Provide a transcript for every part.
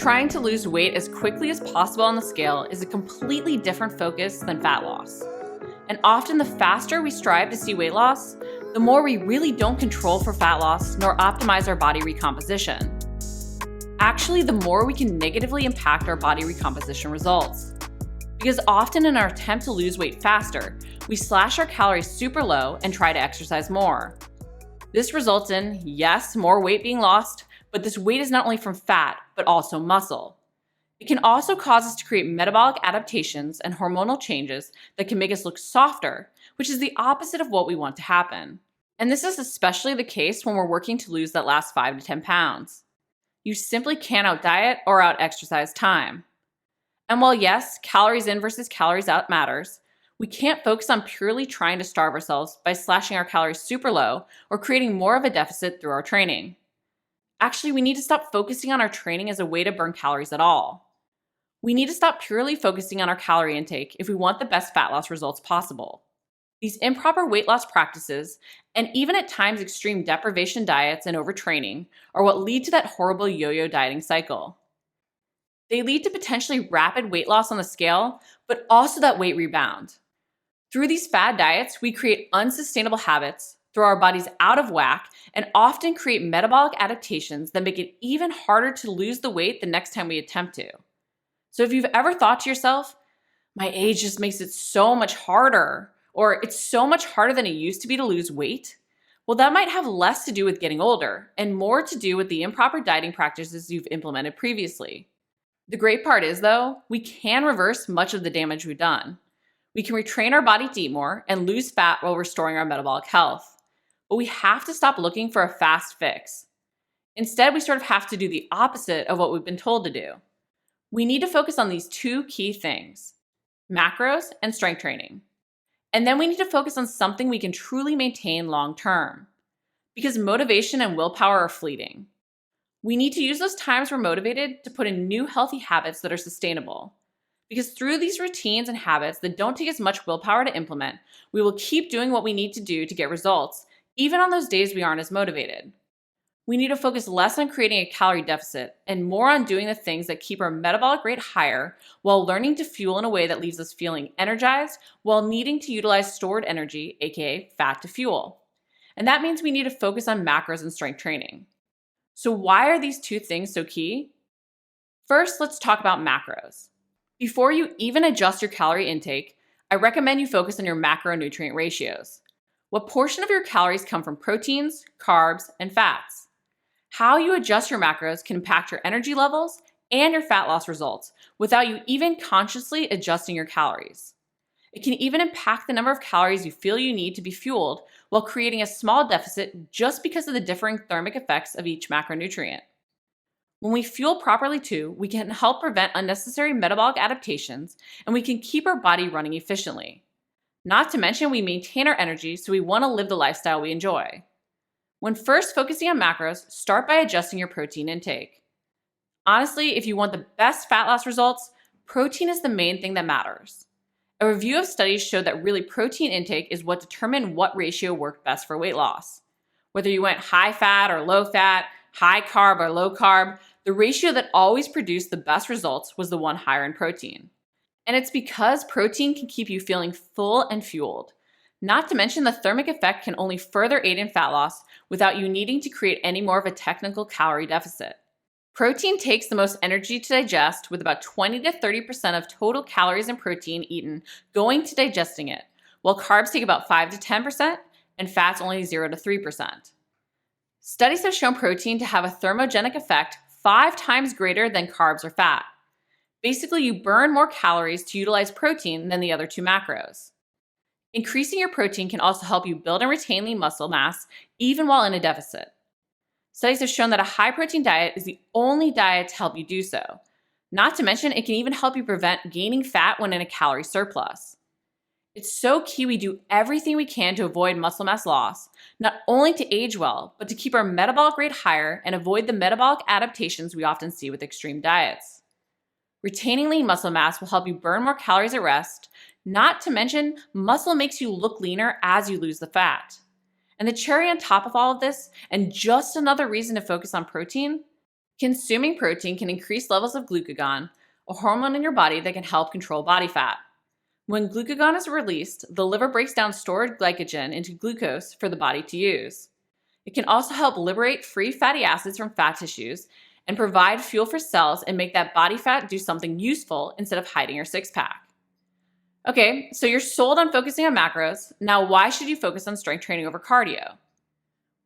Trying to lose weight as quickly as possible on the scale is a completely different focus than fat loss. And often the faster we strive to see weight loss, the more we really don't control for fat loss nor optimize our body recomposition. Actually, the more we can negatively impact our body recomposition results. Because often in our attempt to lose weight faster, we slash our calories super low and try to exercise more. This results in, yes, more weight being lost, but this weight is not only from fat, but also muscle. It can also cause us to create metabolic adaptations and hormonal changes that can make us look softer, which is the opposite of what we want to happen. And this is especially the case when we're working to lose that last 5 to 10 pounds. You simply can't out-diet or out-exercise time. And while yes, calories in versus calories out matters, we can't focus on purely trying to starve ourselves by slashing our calories super low or creating more of a deficit through our training. Actually, we need to stop focusing on our training as a way to burn calories at all. We need to stop purely focusing on our calorie intake if we want the best fat loss results possible. These improper weight loss practices, and even at times extreme deprivation diets and overtraining, are what lead to that horrible yo-yo dieting cycle. They lead to potentially rapid weight loss on the scale, but also that weight rebound. Through these fad diets, we create unsustainable habits, throw our bodies out of whack, and often create metabolic adaptations that make it even harder to lose the weight the next time we attempt to. So if you've ever thought to yourself, my age just makes it so much harder, or it's so much harder than it used to be to lose weight, well, that might have less to do with getting older and more to do with the improper dieting practices you've implemented previously. The great part is, though, we can reverse much of the damage we've done. We can retrain our body to eat more and lose fat while restoring our metabolic health. But we have to stop looking for a fast fix. Instead, we sort of have to do the opposite of what we've been told to do. We need to focus on these two key things: macros and strength training. And then we need to focus on something we can truly maintain long term. Because motivation and willpower are fleeting. We need to use those times we're motivated to put in new healthy habits that are sustainable. Because through these routines and habits that don't take as much willpower to implement, we will keep doing what we need to do to get results, even on those days we aren't as motivated. We need to focus less on creating a calorie deficit and more on doing the things that keep our metabolic rate higher while learning to fuel in a way that leaves us feeling energized while needing to utilize stored energy, aka fat, to fuel. And that means we need to focus on macros and strength training. So why are these two things so key? First, let's talk about macros. Before you even adjust your calorie intake, I recommend you focus on your macronutrient ratios. What portion of your calories come from proteins, carbs, and fats? How you adjust your macros can impact your energy levels and your fat loss results without you even consciously adjusting your calories. It can even impact the number of calories you feel you need to be fueled while creating a small deficit just because of the differing thermic effects of each macronutrient. When we fuel properly too, we can help prevent unnecessary metabolic adaptations and we can keep our body running efficiently. Not to mention we maintain our energy, so we want to live the lifestyle we enjoy. When first focusing on macros, start by adjusting your protein intake. Honestly, if you want the best fat loss results, protein is the main thing that matters. A review of studies showed that really protein intake is what determined what ratio worked best for weight loss. Whether you went high fat or low fat, high carb or low carb, the ratio that always produced the best results was the one higher in protein. And it's because protein can keep you feeling full and fueled. Not to mention the thermic effect can only further aid in fat loss without you needing to create any more of a technical calorie deficit. Protein takes the most energy to digest, with about 20 to 30% of total calories and protein eaten going to digesting it, while carbs take about 5 to 10% and fats only 0 to 3%. Studies have shown protein to have a thermogenic effect 5 times greater than carbs or fat. Basically, you burn more calories to utilize protein than the other two macros. Increasing your protein can also help you build and retain lean muscle mass even while in a deficit. Studies have shown that a high-protein diet is the only diet to help you do so. Not to mention, it can even help you prevent gaining fat when in a calorie surplus. It's so key we do everything we can to avoid muscle mass loss, not only to age well, but to keep our metabolic rate higher and avoid the metabolic adaptations we often see with extreme diets. Retaining lean muscle mass will help you burn more calories at rest. Not to mention, muscle makes you look leaner as you lose the fat. And the cherry on top of all of this, and just another reason to focus on protein, Consuming protein can increase levels of glucagon, a hormone in your body that can help control body fat. When glucagon is released, the liver breaks down stored glycogen into glucose for the body to use. It can also help liberate free fatty acids from fat tissues and provide fuel for cells and make that body fat do something useful instead of hiding your six-pack. Okay, so you're sold on focusing on macros. Now, why should you focus on strength training over cardio?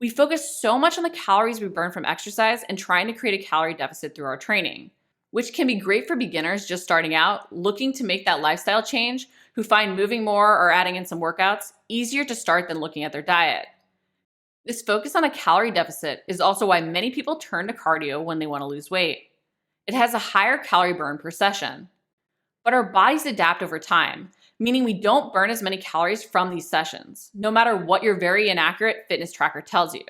We focus so much on the calories we burn from exercise and trying to create a calorie deficit through our training, which can be great for beginners just starting out, looking to make that lifestyle change, who find moving more or adding in some workouts easier to start than looking at their diet. This focus on a calorie deficit is also why many people turn to cardio when they want to lose weight. It has a higher calorie burn per session. But our bodies adapt over time, meaning we don't burn as many calories from these sessions, no matter what your very inaccurate fitness tracker tells you.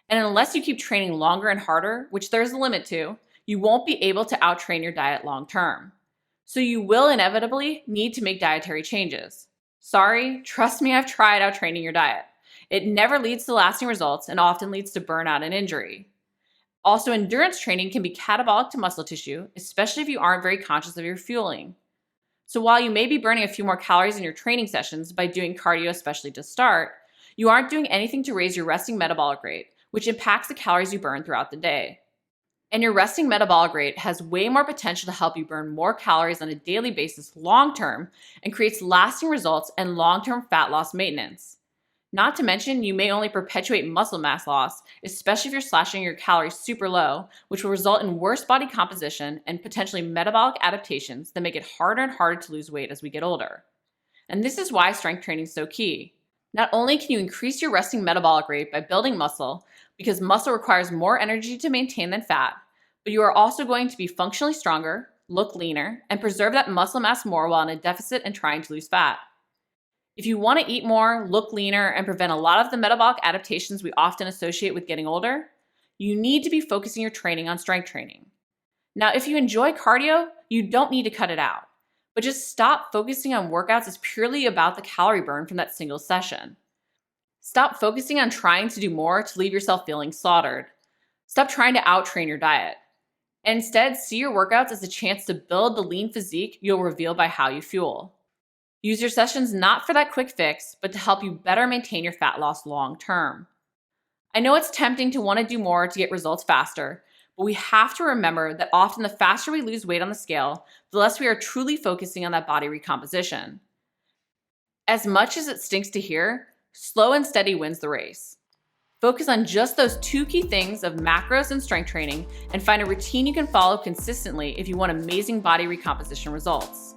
And unless you keep training longer and harder, which there's a limit to, you won't be able to outtrain your diet long term. So you will inevitably need to make dietary changes. Sorry, trust me, I've tried outtraining your diet. It never leads to lasting results and often leads to burnout and injury. Also, endurance training can be catabolic to muscle tissue, especially if you aren't very conscious of your fueling. So while you may be burning a few more calories in your training sessions by doing cardio, especially to start, you aren't doing anything to raise your resting metabolic rate, which impacts the calories you burn throughout the day. And your resting metabolic rate has way more potential to help you burn more calories on a daily basis long-term and creates lasting results and long-term fat loss maintenance. Not to mention, you may only perpetuate muscle mass loss, especially if you're slashing your calories super low, which will result in worse body composition and potentially metabolic adaptations that make it harder and harder to lose weight as we get older. And this is why strength training is so key. Not only can you increase your resting metabolic rate by building muscle, because muscle requires more energy to maintain than fat, but you are also going to be functionally stronger, look leaner, and preserve that muscle mass more while in a deficit and trying to lose fat. If you want to eat more, look leaner, and prevent a lot of the metabolic adaptations we often associate with getting older, you need to be focusing your training on strength training. Now, if you enjoy cardio, you don't need to cut it out, but just stop focusing on workouts as purely about the calorie burn from that single session. Stop focusing on trying to do more to leave yourself feeling slaughtered. Stop trying to outtrain your diet. And instead, see your workouts as a chance to build the lean physique you'll reveal by how you fuel. Use your sessions not for that quick fix, but to help you better maintain your fat loss long term. I know it's tempting to want to do more to get results faster, but we have to remember that often the faster we lose weight on the scale, the less we are truly focusing on that body recomposition. As much as it stinks to hear, slow and steady wins the race. Focus on just those two key things of macros and strength training and find a routine you can follow consistently if you want amazing body recomposition results.